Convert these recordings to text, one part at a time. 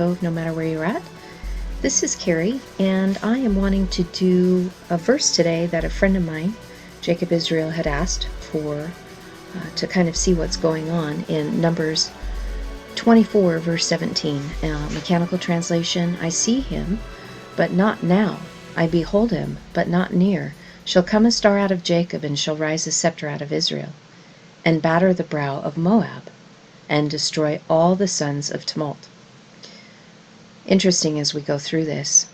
Tov, no matter where you're at. This is Carrie, and I am wanting to do a verse today that a friend of mine, Jacob Israel, had asked for to kind of see what's going on in Numbers 24, verse 17. Mechanical translation, I see him, but not now. I behold him, but not near. Shall come a star out of Jacob, and shall rise a scepter out of Israel, and batter the brow of Moab, and destroy all the sons of tumult. Interesting as we go through this.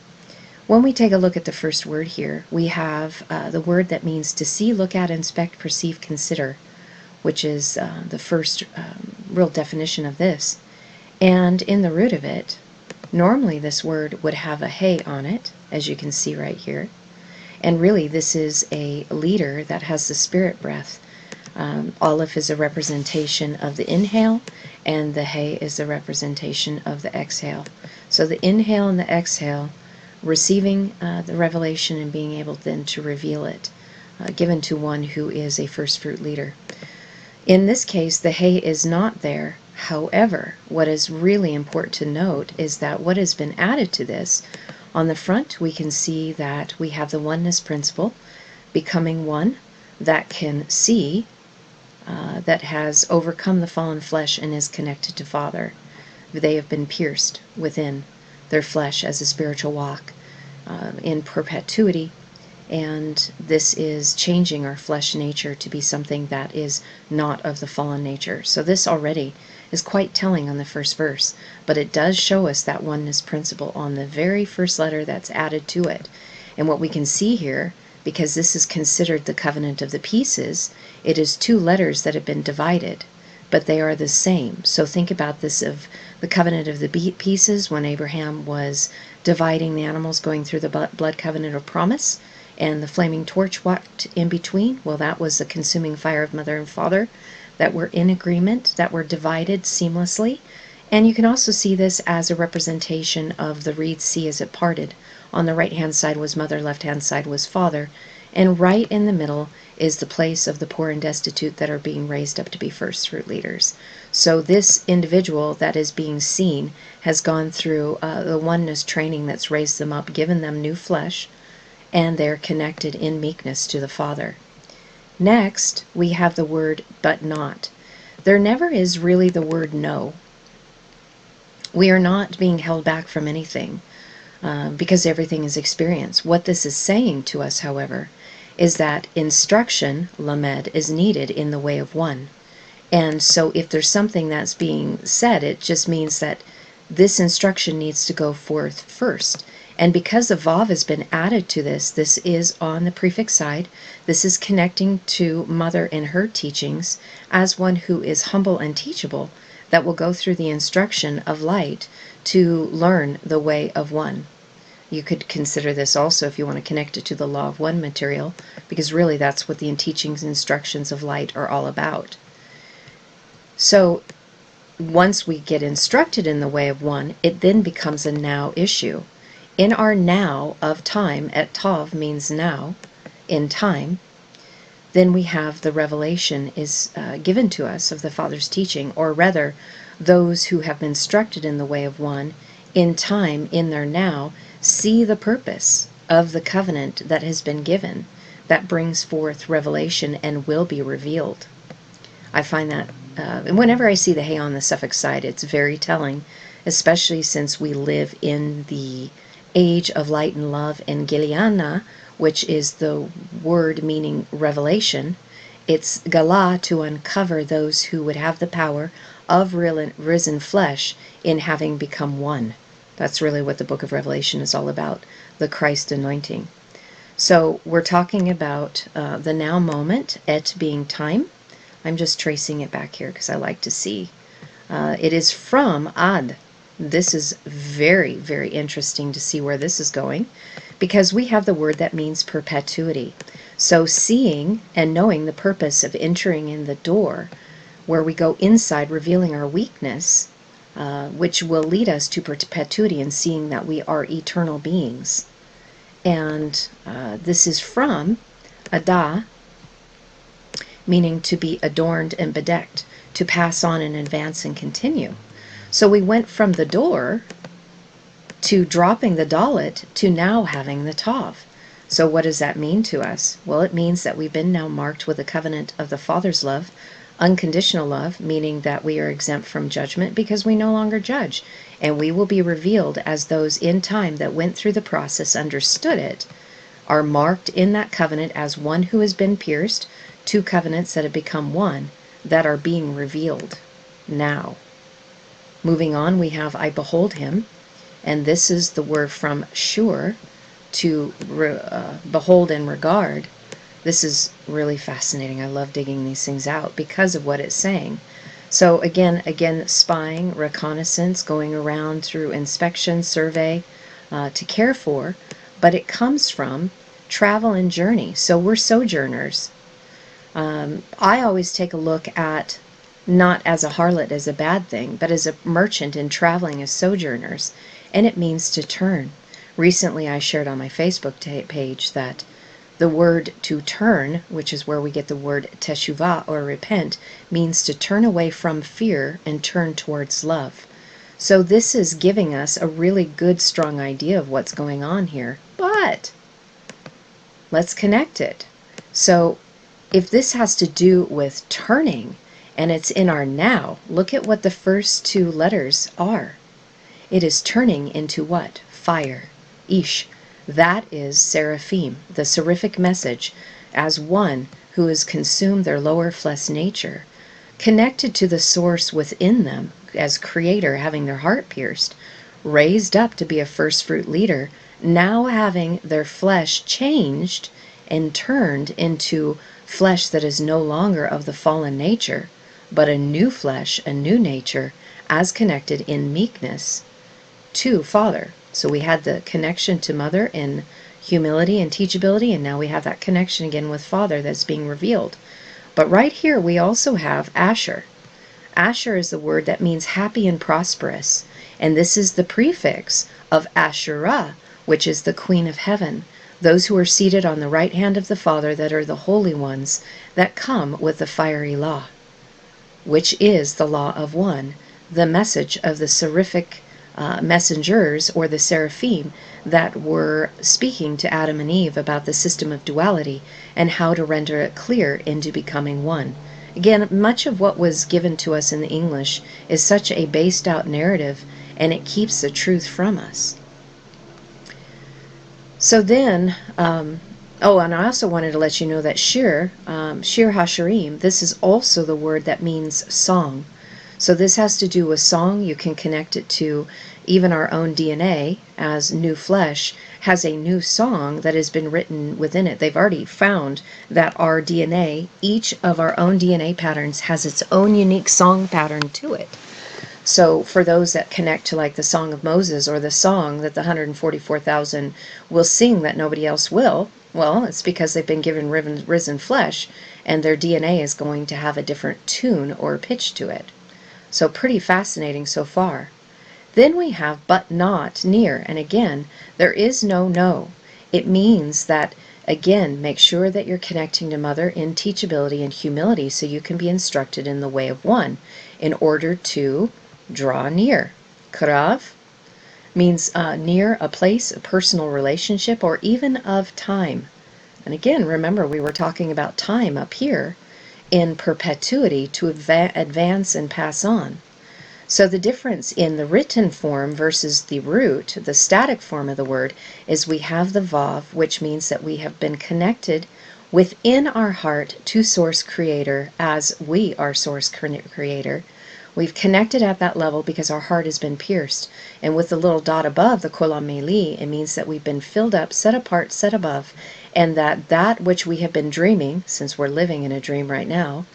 When we take a look at the first word here, we have the word that means to see, look at, inspect, perceive, consider, which is the first real definition of this. And in the root of it, normally this word would have a hey on it, as you can see right here. And really this is a leader that has the spirit breath. Aleph is a representation of the inhale, and the hey is a representation of the exhale. So the inhale and the exhale, receiving the revelation and being able then to reveal it, given to one who is a first fruit leader. In this case, the hey is not there. However, what is really important to note is that what has been added to this, on the front we can see that we have the oneness principle, becoming one, that can see, that has overcome the fallen flesh and is connected to Father. They have been pierced within their flesh as a spiritual walk in perpetuity, and this is changing our flesh nature to be something that is not of the fallen nature. So this already is quite telling on the first verse, but it does show us that oneness principle on the very first letter that's added to it. And what we can see here, because this is considered the covenant of the pieces, it is two letters that have been divided, but they are the same. So think about this of the covenant of the pieces when Abraham was dividing the animals, going through the blood covenant of promise, and the flaming torch walked in between. Well, that was the consuming fire of mother and father that were in agreement, that were divided seamlessly. And you can also see this as a representation of the reed sea as it parted. On the right-hand side was mother, left-hand side was father, and right in the middle is the place of the poor and destitute that are being raised up to be first fruit leaders. So this individual that is being seen has gone through the oneness training that's raised them up, given them new flesh, and they're connected in meekness to the Father. Next, we have the word but not. There never is really the word no. We are not being held back from anything because everything is experience. What this is saying to us, however, is that instruction, lamed, is needed in the way of one. And so if there's something that's being said, it just means that this instruction needs to go forth first. And because the vav has been added to this, this is on the prefix side. This is connecting to mother in her teachings as one who is humble and teachable, that will go through the instruction of light to learn the way of one. You could consider this also if you want to connect it to the law of one material, because really that's what the teachings and instructions of light are all about. So once we get instructed in the way of one, it then becomes a now issue. In our now of time, et tav means now, in time, then we have the revelation is given to us of the Father's teaching, or rather, those who have been instructed in the way of one, in time, in their now, see the purpose of the covenant that has been given, that brings forth revelation and will be revealed. I find that, and whenever I see the hey on the suffix side, it's very telling, especially since we live in the age of light and love, and Giliana, which is the word meaning revelation. It's Gala, to uncover those who would have the power of risen flesh in having become one. That's really what the book of Revelation is all about, the Christ anointing. So we're talking about the now moment, et being time. I'm just tracing it back here because I like to see. It is from ad. This is very, very interesting to see where this is going, because we have the word that means perpetuity. So seeing and knowing the purpose of entering in the door, where we go inside revealing our weakness, which will lead us to perpetuity and seeing that we are eternal beings. And this is from ada, meaning to be adorned and bedecked, to pass on and advance and continue. So we went from the door to dropping the dalet to now having the tav. So what does that mean to us? Well, it means that we've been now marked with the covenant of the Father's love, unconditional love, meaning that we are exempt from judgment because we no longer judge. And we will be revealed as those in time that went through the process, understood it, are marked in that covenant as one who has been pierced, two covenants that have become one, that are being revealed now. Moving on, we have I behold him, and this is the word from sure, to behold and regard. This is really fascinating. I love digging these things out because of what it's saying. So again, spying, reconnaissance, going around through inspection, survey, to care for, but it comes from travel and journey. So we're sojourners. I always take a look at not as a harlot as a bad thing, but as a merchant in traveling as sojourners, and it means to turn. Recently I shared on my Facebook page that the word to turn, which is where we get the word teshuvah or repent, means to turn away from fear and turn towards love. So this is giving us a really good, strong idea of what's going on here. But let's connect it. So if this has to do with turning and it's in our now, look at what the first two letters are. It is turning into what? Fire. Ish. That is seraphim, the seraphic message, as one who has consumed their lower flesh nature, connected to the source within them as creator, having their heart pierced, raised up to be a first fruit leader, now having their flesh changed and turned into flesh that is no longer of the fallen nature, but a new flesh, a new nature, as connected in meekness to Father. So we had the connection to Mother in humility and teachability, and now we have that connection again with Father that's being revealed. But right here we also have Asher. Asher is the word that means happy and prosperous, and this is the prefix of Asherah, which is the Queen of Heaven, those who are seated on the right hand of the Father, that are the holy ones that come with the fiery law, which is the law of one, the message of the seraphic messengers, or the seraphim, that were speaking to Adam and Eve about the system of duality and how to render it clear into becoming one. Again, much of what was given to us in the English is such a based out narrative, and it keeps the truth from us. So then, oh, and I also wanted to let you know that Shir Hashirim, this is also the word that means song. So this has to do with song. You can connect it to even our own DNA, as new flesh has a new song that has been written within it. They've already found that our DNA, each of our own DNA patterns, has its own unique song pattern to it. So for those that connect to like the Song of Moses, or the song that the 144,000 will sing that nobody else will, well, it's because they've been given risen flesh, and their DNA is going to have a different tune or pitch to it. So pretty fascinating so far. Then we have but not near, and again, there is no. It means that, again, make sure that you're connecting to Mother in teachability and humility so you can be instructed in the way of one in order to draw near. Karav means near a place, a personal relationship, or even of time. And again, remember, we were talking about time up here in perpetuity to advance and pass on. So the difference in the written form versus the root, the static form of the word, is we have the vav, which means that we have been connected within our heart to Source Creator as we are Source Creator. We've connected at that level because our heart has been pierced. And with the little dot above, the kolam meli, it means that we've been filled up, set apart, set above, and that which we have been dreaming, since we're living in a dream right now,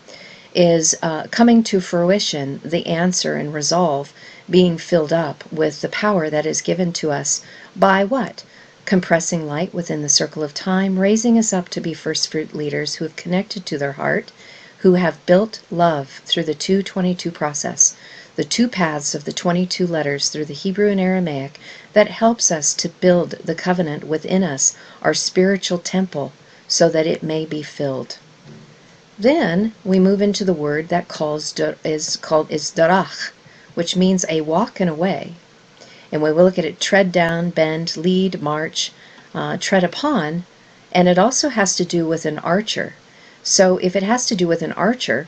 is coming to fruition, the answer and resolve being filled up with the power that is given to us by what? Compressing light within the circle of time, raising us up to be first fruit leaders who have connected to their heart, who have built love through the 222 process, the two paths of the 22 letters through the Hebrew and Aramaic, that helps us to build the covenant within us, our spiritual temple, so that it may be filled. Then we move into the word that is called darach, which means a walk and a way. And when we look at it, tread down, bend, lead, march, tread upon, and it also has to do with an archer. So if it has to do with an archer,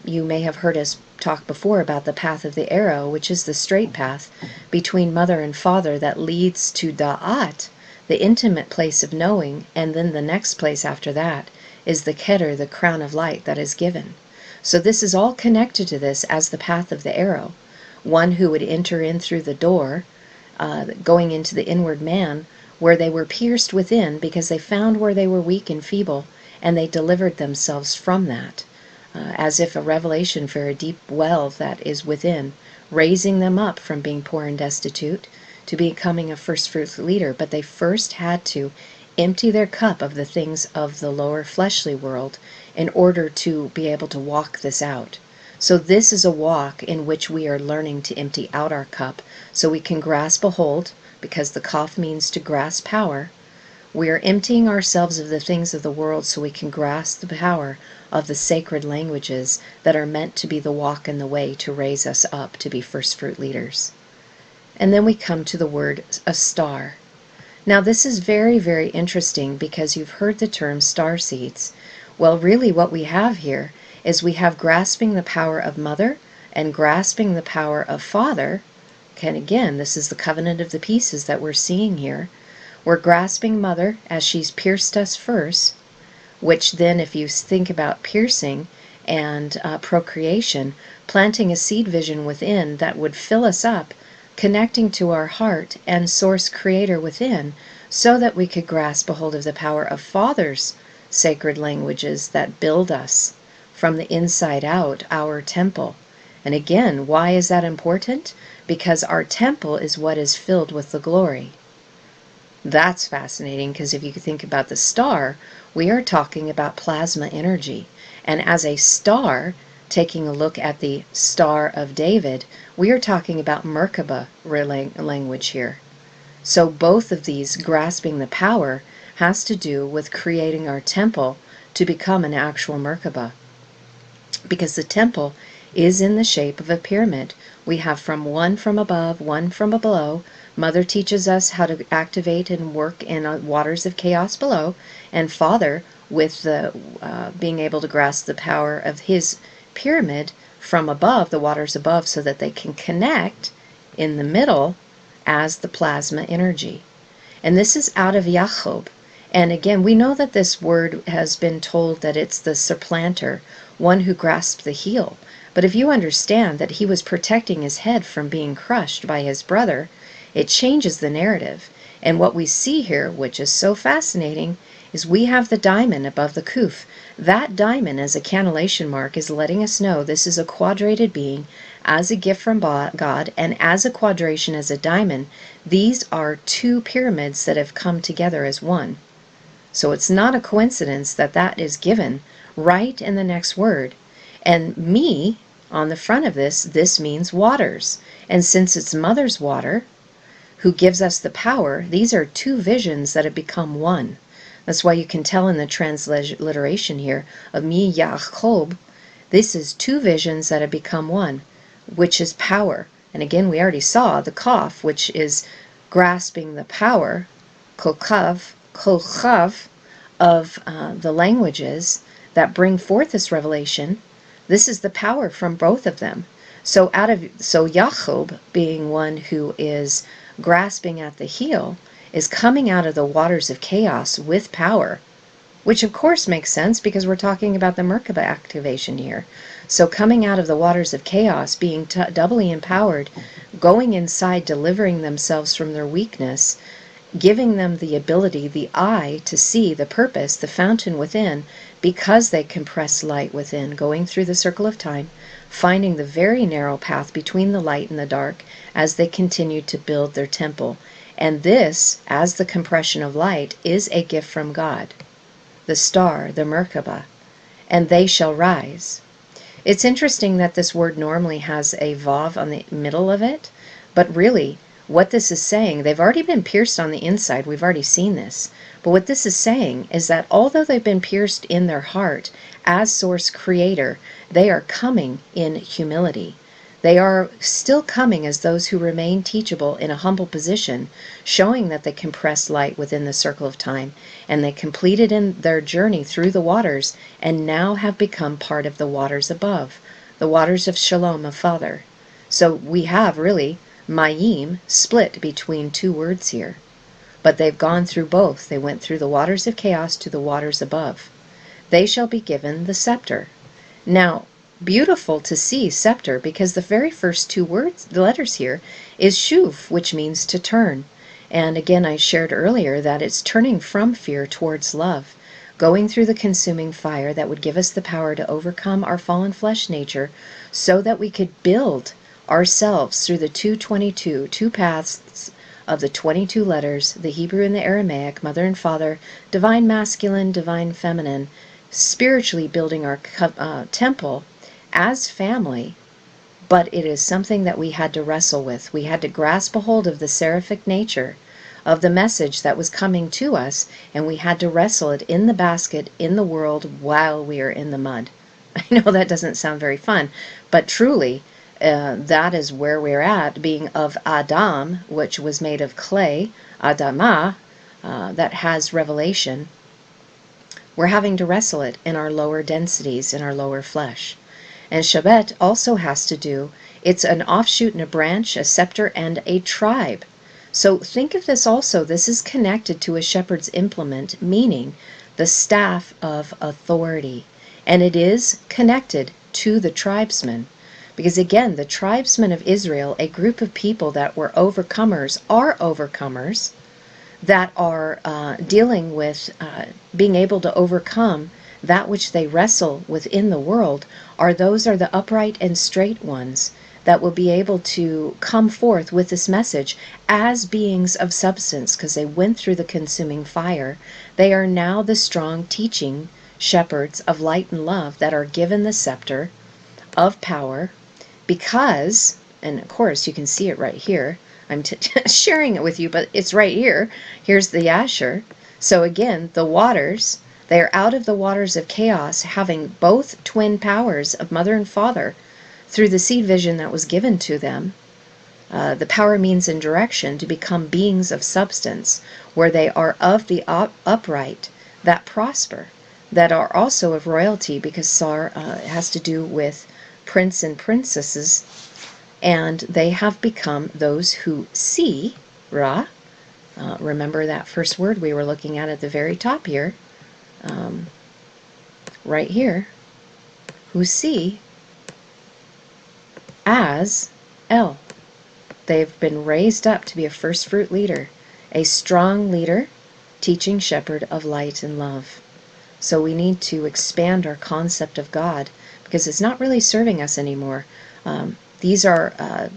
you may have heard us talk before about the path of the arrow, which is the straight path between mother and father that leads to da'at, the intimate place of knowing, and then the next place after that is the keter, the crown of light that is given. So this is all connected to this as the path of the arrow. One who would enter in through the door, going into the inward man, where they were pierced within because they found where they were weak and feeble, and they delivered themselves from that, as if a revelation for a deep well that is within, raising them up from being poor and destitute to becoming a first fruit leader. But they first had to empty their cup of the things of the lower fleshly world in order to be able to walk this out. So this is a walk in which we are learning to empty out our cup so we can grasp a hold, because the kaf means to grasp power. We are emptying ourselves of the things of the world so we can grasp the power of the sacred languages that are meant to be the walk and the way to raise us up to be first fruit leaders. And then we come to the word a star. Now this is very, very interesting because you've heard the term star seeds. Well, really what we have here is we have grasping the power of mother and grasping the power of father. And again, this is the covenant of the pieces that we're seeing here. We're grasping mother as she's pierced us first, which then, if you think about piercing and procreation, planting a seed vision within that would fill us up, connecting to our heart and source creator within, so that we could grasp a hold of the power of Father's sacred languages that build us from the inside out, our temple. And again, why is that important? Because our temple is what is filled with the glory. That's fascinating, because if you think about the star, we are talking about plasma energy. And as a star, taking a look at the Star of David, we are talking about Merkaba language here. So both of these, grasping the power, has to do with creating our temple to become an actual Merkaba. Because the temple is in the shape of a pyramid. We have one from above, one from below. Mother teaches us how to activate and work in waters of chaos below, and Father with the being able to grasp the power of his pyramid from above, the waters above, so that they can connect in the middle as the plasma energy. And this is out of Yachob. And again, we know that this word has been told that it's the supplanter, one who grasped the heel. But if you understand that he was protecting his head from being crushed by his brother, it changes the narrative. And what we see here, which is so fascinating, is we have the diamond above the kuf. That diamond as a cannellation mark is letting us know this is a quadrated being as a gift from God, and as a quadration as a diamond. These are two pyramids that have come together as one. So it's not a coincidence that that is given right in the next word. And me, on the front of this means waters. And since it's mother's water, who gives us the power, these are two visions that have become one. That's why you can tell in the transliteration here of Mi Yachob, this is two visions that have become one, which is power. And again, we already saw the kaf, which is grasping the power, kokav, of the languages that bring forth this revelation. This is the power from both of them. So Yachob, being one who is grasping at the heel, is coming out of the waters of chaos with power, which of course makes sense because we're talking about the Merkaba activation here. So coming out of the waters of chaos, being doubly empowered, going inside, delivering themselves from their weakness, giving them the ability, the eye, to see the purpose, the fountain within, because they compress light within, going through the circle of time, finding the very narrow path between the light and the dark as they continue to build their temple. And this, as the compression of light, is a gift from God, the star, the Merkaba, and they shall rise. It's interesting that this word normally has a vav on the middle of it, but really, what this is saying, they've already been pierced on the inside, we've already seen this, but what this is saying is that although they've been pierced in their heart as source creator, they are coming in humility. They are still coming as those who remain teachable in a humble position, showing that they compress light within the circle of time, and they completed in their journey through the waters, and now have become part of the waters above, the waters of Shalom, of Father. So we have really Mayim split between two words here. But they've gone through both. They went through the waters of chaos to the waters above. They shall be given the scepter. Now, beautiful to see scepter, because the very first two words, the letters here, is shuv, which means to turn. And again, I shared earlier that it's turning from fear towards love, going through the consuming fire that would give us the power to overcome our fallen flesh nature, so that we could build ourselves through the 222, two paths of the 22 letters, the Hebrew and the Aramaic, mother and father, divine masculine, divine feminine, spiritually building our temple as family. But it is something that we had to wrestle with. We had to grasp a hold of the seraphic nature of the message that was coming to us, and we had to wrestle it in the basket, in the world, while we are in the mud. I know that doesn't sound very fun, but truly, that is where we're at, being of Adam, which was made of clay, Adamah, that has revelation. We're having to wrestle it in our lower densities, in our lower flesh. And Shabbat also has to do, it's an offshoot and a branch, a scepter, and a tribe. So think of this also, this is connected to a shepherd's implement, meaning the staff of authority. And it is connected to the tribesmen. Because again, the tribesmen of Israel, a group of people that were overcomers, are overcomers, that are dealing with being able to overcome that which they wrestle within the world, those are the upright and straight ones that will be able to come forth with this message as beings of substance, because they went through the consuming fire. They are now the strong teaching shepherds of light and love that are given the scepter of power, because, and of course you can see it right here, I'm sharing it with you, but it's right here. Here's the Asher. So again, the waters, they are out of the waters of chaos, having both twin powers of mother and father through the seed vision that was given to them. The power, means, and direction to become beings of substance, where they are of the upright that prosper, that are also of royalty, because Sar has to do with prince and princesses, and they have become those who see, Ra. Remember that first word we were looking at the very top here, right here, who see as El. They've been raised up to be a first fruit leader, a strong leader, teaching shepherd of light and love. So we need to expand our concept of God, because it's not really serving us anymore. These are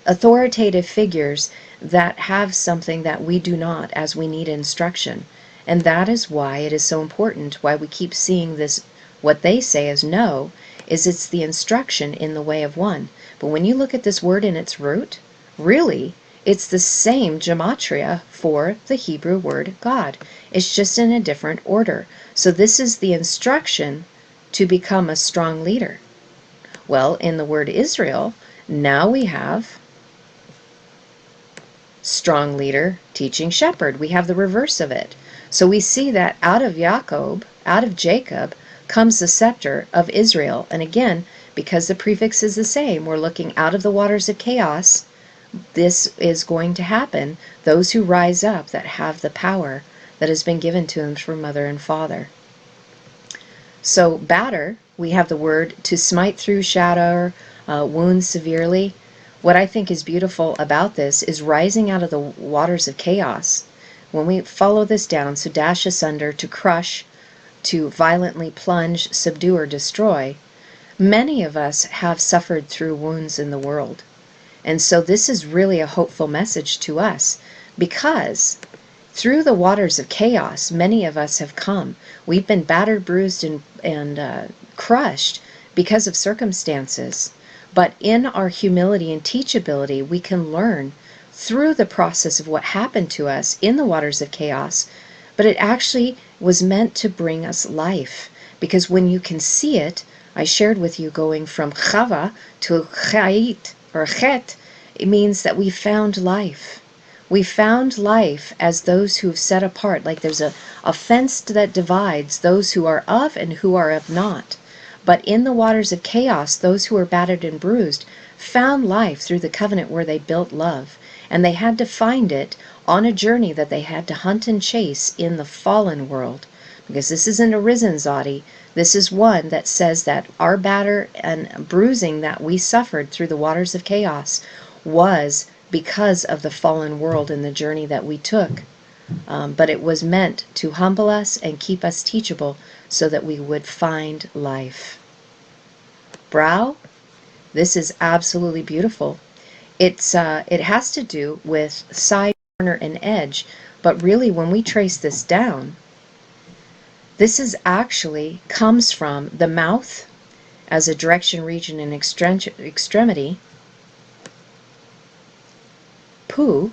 authoritative figures that have something that we do not, as we need instruction. And that is why it is so important, why we keep seeing this, what they say is no, is it's the instruction in the way of one. But when you look at this word in its root, really, it's the same gematria for the Hebrew word God. It's just in a different order. So this is the instruction to become a strong leader. Well, in the word Israel, now we have strong leader, teaching shepherd. We have the reverse of it. So we see that out of Jacob, comes the scepter of Israel. And again, because the prefix is the same, we're looking out of the waters of chaos. This is going to happen. Those who rise up that have the power that has been given to them from mother and father. So batter, we have the word to smite through, shatter, wound severely. What I think is beautiful about this is rising out of the waters of chaos. When we follow this down, so dash asunder, to crush, to violently plunge, subdue, or destroy, many of us have suffered through wounds in the world. And so this is really a hopeful message to us, because through the waters of chaos, many of us have come. We've been battered, bruised, and crushed because of circumstances. But in our humility and teachability, we can learn through the process of what happened to us in the waters of chaos. But it actually was meant to bring us life. Because when you can see it, I shared with you going from Chava to Chait or Chet. It means that we found life. We found life as those who have set apart, like there's a fence that divides those who are of and who are of not. But in the waters of chaos, those who were battered and bruised found life through the covenant where they built love. And they had to find it on a journey that they had to hunt and chase in the fallen world. Because this isn't a risen Zodi. This is one that says that our batter and bruising that we suffered through the waters of chaos was because of the fallen world and the journey that we took. But it was meant to humble us and keep us teachable so that we would find life. Brow, this is absolutely beautiful. It has to do with side, corner, and edge, but really when we trace this down, this is actually comes from the mouth as a direction, region, and extremity, pu,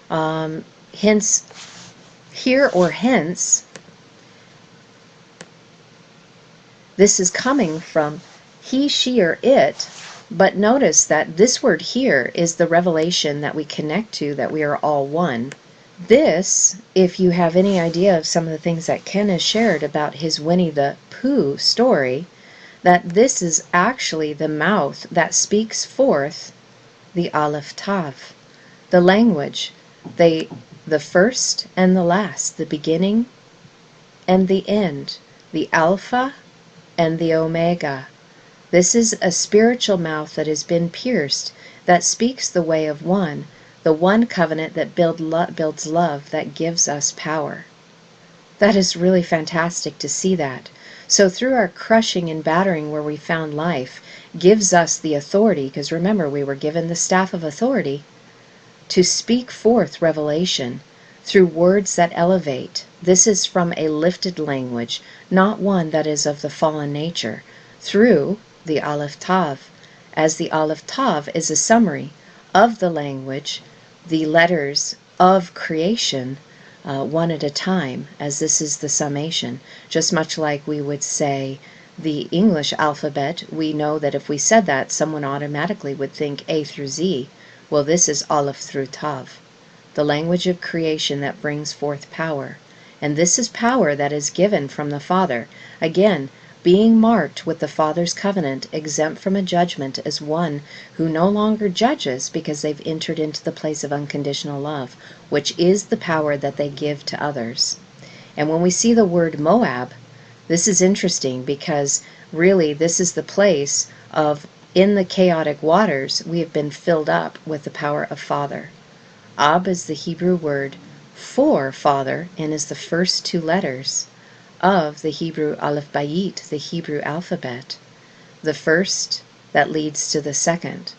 hence, here or hence, this is coming from he, she, or it, but notice that this word here is the revelation that we connect to, that we are all one. This, if you have any idea of some of the things that Ken has shared about his Winnie the Pooh story, that this is actually the mouth that speaks forth the Aleph Tav, the language, the first and the last, the beginning and the end, the Alpha and the Omega. This is a spiritual mouth that has been pierced, that speaks the way of one, the one covenant that builds love, that gives us power. That is really fantastic to see that. So through our crushing and battering where we found life, gives us the authority, because remember we were given the staff of authority, to speak forth revelation through words that elevate. This is from a lifted language, not one that is of the fallen nature, through the Aleph Tav, as the Aleph Tav is a summary of the language, the letters of creation, one at a time, as this is the summation. Just much like we would say the English alphabet, we know that if we said that, someone automatically would think A through Z. Well, this is Aleph through Tav, the language of creation that brings forth power. And this is power that is given from the Father. Again, being marked with the Father's covenant, exempt from a judgment as one who no longer judges because they've entered into the place of unconditional love, which is the power that they give to others. And when we see the word Moab, this is interesting because really this is the place of, in the chaotic waters, we have been filled up with the power of Father. Ab is the Hebrew word for Father and is the first two letters of the Hebrew Aleph Bayit, the Hebrew alphabet, the first that leads to the second.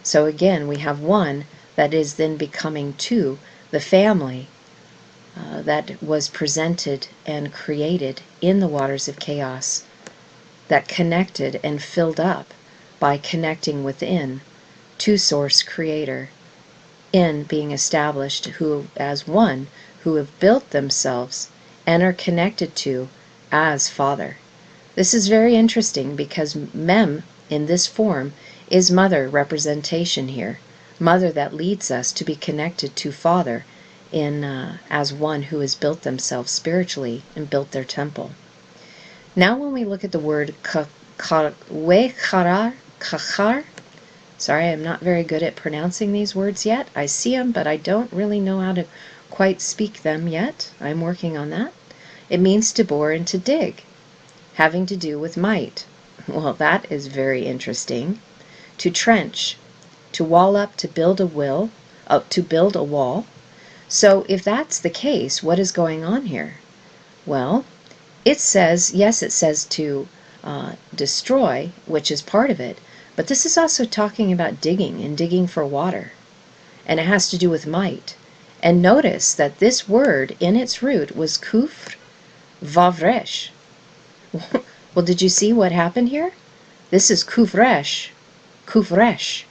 So again, we have one that is then becoming two, the family that was presented and created in the waters of chaos, that connected and filled up by connecting within to Source Creator, in being established who as one who have built themselves and are connected to as Father. This is very interesting because Mem in this form is mother representation here, mother that leads us to be connected to Father in as one who has built themselves spiritually and built their temple. Now when we look at the word kachar, sorry, I'm not very good at pronouncing these words yet. I see them, but I don't really know how to quite speak them yet. I'm working on that. It means to bore and to dig, having to do with might. Well, that is very interesting. To trench, to wall up, to build a wall. So if that's the case, what is going on here? Well, it says, yes, it says to destroy, which is part of it, but this is also talking about digging and digging for water. And it has to do with might. And notice that this word in its root was kufr vavresh. Well, did you see what happened here? This is kufresh, kufresh.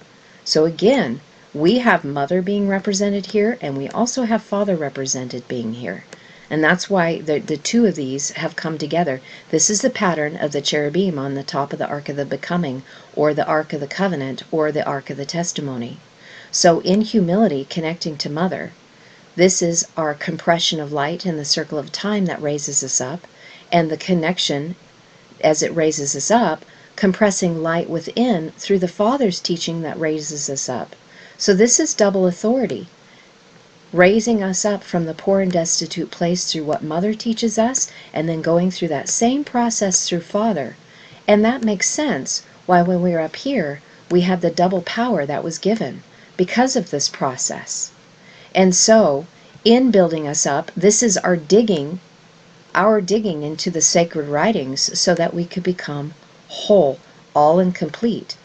So again, we have mother being represented here, and we also have father represented being here. And that's why the two of these have come together. This is the pattern of the cherubim on the top of the Ark of the Becoming, or the Ark of the Covenant, or the Ark of the Testimony. So in humility, connecting to Mother, this is our compression of light in the circle of time that raises us up, and the connection as it raises us up, compressing light within through the Father's teaching that raises us up. So this is double authority, raising us up from the poor and destitute place through what Mother teaches us, and then going through that same process through Father. And that makes sense why when we were up here, we had the double power that was given because of this process. And so, in building us up, this is our digging into the sacred writings so that we could become whole, all and complete,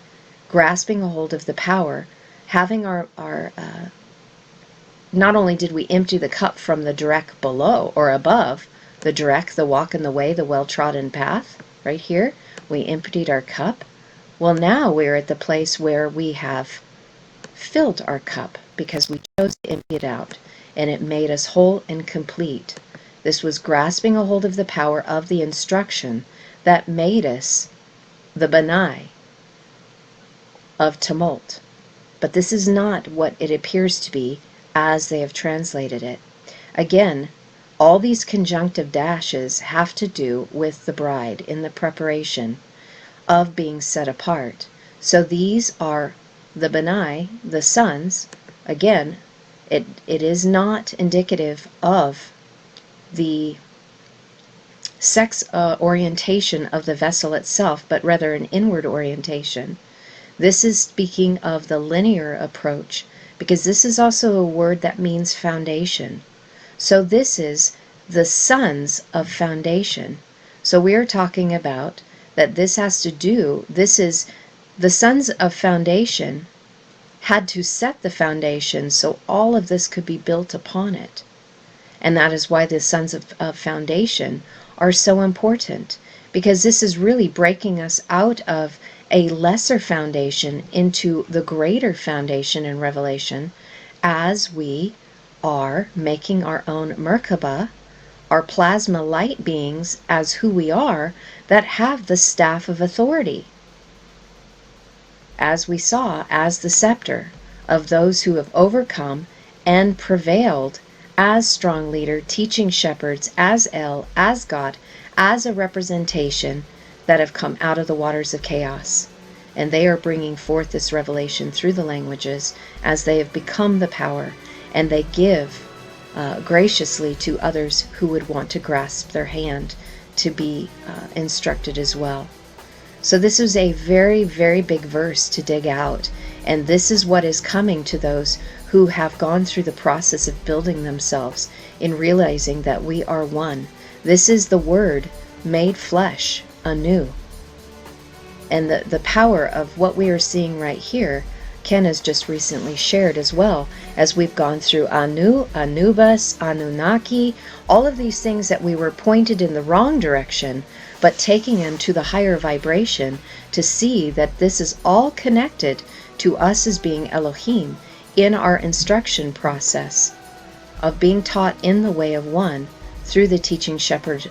grasping a hold of the power, having our not only did we empty the cup from the direct below or above, the direct, the walk in the way, the well-trodden path, right here, we emptied our cup. Well, now we're at the place where we have filled our cup because we chose to empty it out, and it made us whole and complete. This was grasping a hold of the power of the instruction that made us the Benai of tumult. But this is not what it appears to be as they have translated it. Again, all these conjunctive dashes have to do with the bride in the preparation of being set apart. So these are the Benai, the sons. Again, it is not indicative of the sex orientation of the vessel itself, but rather an inward orientation. This is speaking of the linear approach, because this is also a word that means foundation. So this is the sons of foundation. So we are talking about that this has to do, this is the sons of foundation had to set the foundation so all of this could be built upon it. And that is why the sons of foundation are so important, because this is really breaking us out of a lesser foundation into the greater foundation in Revelation, as we are making our own Merkabah, our plasma light beings, as who we are, that have the staff of authority, as we saw, as the scepter of those who have overcome and prevailed, as strong leader, teaching shepherds, as El, as God, as a representation that have come out of the waters of chaos. And they are bringing forth this revelation through the languages as they have become the power, and they give graciously to others who would want to grasp their hand to be instructed as well. So this is a very, very big verse to dig out, and this is what is coming to those who have gone through the process of building themselves in realizing that we are one. This is the Word made flesh anew. And the power of what we are seeing right here, Ken has just recently shared as well, as we've gone through Anu, Anubis, Anunnaki, all of these things that we were pointed in the wrong direction, but taking them to the higher vibration to see that this is all connected to us as being Elohim in our instruction process of being taught in the way of one through the teaching shepherd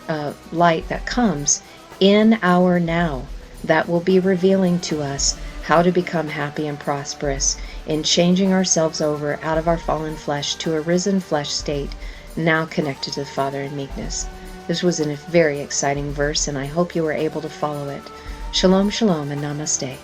light that comes in our now, that will be revealing to us how to become happy and prosperous in changing ourselves over out of our fallen flesh to a risen flesh state, now connected to the Father in meekness. This was a very exciting verse, and I hope you were able to follow it. Shalom, shalom, and namaste.